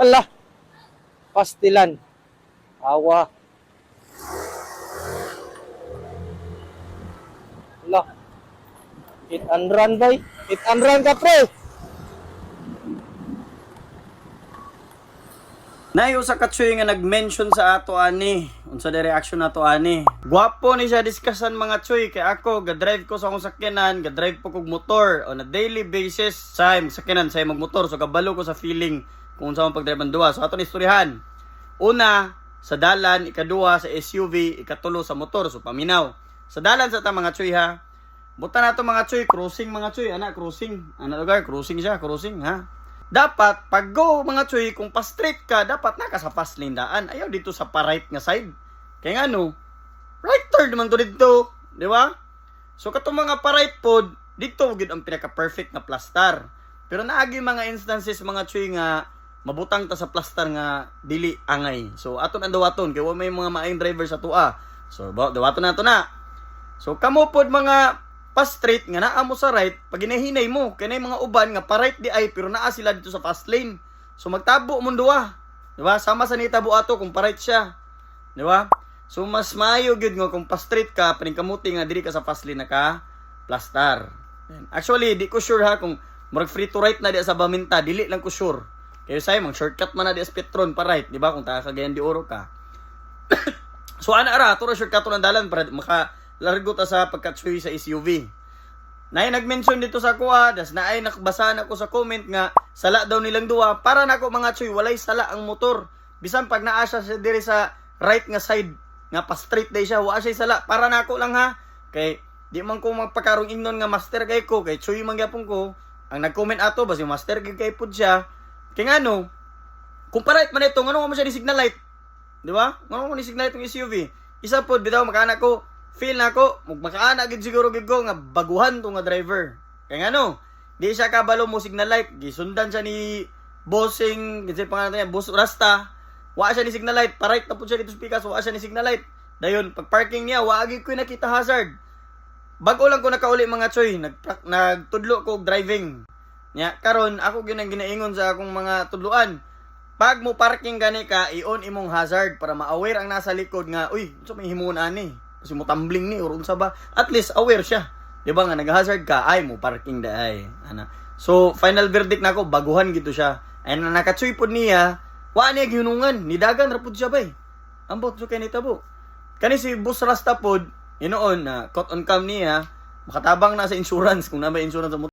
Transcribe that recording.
Ala, pastilan. Awa. Ala. Hit and run, bay. Hit and run ka, pre. Nayo sa katsoy nga nag-mention sa ato ani, unsa di reaction nato ani. Gwapo ni siya discussan mga tsoy kay ako ga-drive ko sa akong sakyanan, ga-drive po kog motor on a daily basis sa sakyanan sa magmotor so kabalo ko sa feeling kung unsa man pag-drive ang duwa. So ato ni istoryahan. Una, sa dalan, ikaduha sa SUV, ikatulo sa motor so paminaw. Sa dalan sa ta mga tsoy ha. Buta nato mga tsoy, crossing mga tsoy, ana crossing. Ana lugar, crossing siya, crossing ha. Dapat, pag go mga tsoy, kung pa-straight ka, dapat naka sa fast lane daan. Ayaw dito sa pa-right nga side. Kaya nga no, right turn naman to dito. Di ba? So, katong mga pa-right pod, dito gid ang pinaka-perfect na plastar. Pero naagi mga instances mga tsoy nga, mabutang ta sa plastar nga dili angay. So, aton ang dawaton. Kaya may mga maayong driver sa tua. So, dawaton na to na. So, kamo pod mga pa-straight nga naa mo sa right, pag hinahinay mo, kaya na mga uban nga pa-right di ay, pero naa sila dito sa fast lane. So magtabo mo duwa. Diba? Sama sa nitabo ato kung pa-right siya. Diba? So mas maayo gyud nga kung pa-straight ka, paningkamuti nga diri ka sa fast lane na ka plastar. Actually, di ko sure ha kung murag free to right na di sa Baminta, dili lang ko sure. Kaya say mang shortcut man na di sa Petron pa-right, diba? Kung taga Cagayan de Oro ka. So ana ara, to shortcut to ng dalan para largo ta sa pagkatsuy sa SUV. Nay nag-mention dito sa kuha, das na ay nakabasa na ko sa comment nga sala daw nilang duwa para nako mga tsuy walay sala ang motor. Bisan pag naa siya diri sa right nga side nga pa straight day siya, wa siya sala para nako lang ha. Kay di man ko magpakarong ingnon nga master kay ko, kay tsuy man gyapon ko. Ang nag-comment ato basi master kay pud siya. Kay ngano? Kung pa right man ito, ngano mo siya ni signal light? Di ba? Ngano mo ni signal light ng SUV? Isa pod bitaw makana ko feel na ko, magmakaana gid siguro gid ko nga baguhan to nga driver. Kaya nga no, di siya kabalo mo signal light, gisundan siya ni bossing, kasi pangalan niya, boss Rasta. Wa siya ni signal light, pa-right na po siya dito sa pikas, wa siya ni signal light. Dayon, pag parking niya, wa gid ko nakita hazard. Bago lang ko nakauli mga tsoy, nagtudlo ko og driving. Nya, karon ako gyud ang ginaingon sa akong mga tudluan. Pag mo parking gani ka, i-on imong hazard para ma-aware ang nasa likod nga, uy, so may himuon ani. Kasi mo tumbling ni or unsa ba, at least aware siya, di ba nga nag-hazard ka ay mo parking da ay ana. So final verdict nako baguhan gito siya ay nakatsuy pod niya wa niya ginungan ni dagan ra pud siya bay ambot so kay nitabo kani si Boss Rasta pod inoon na caught on cam niya makatabang na sa insurance kung na may insurance sa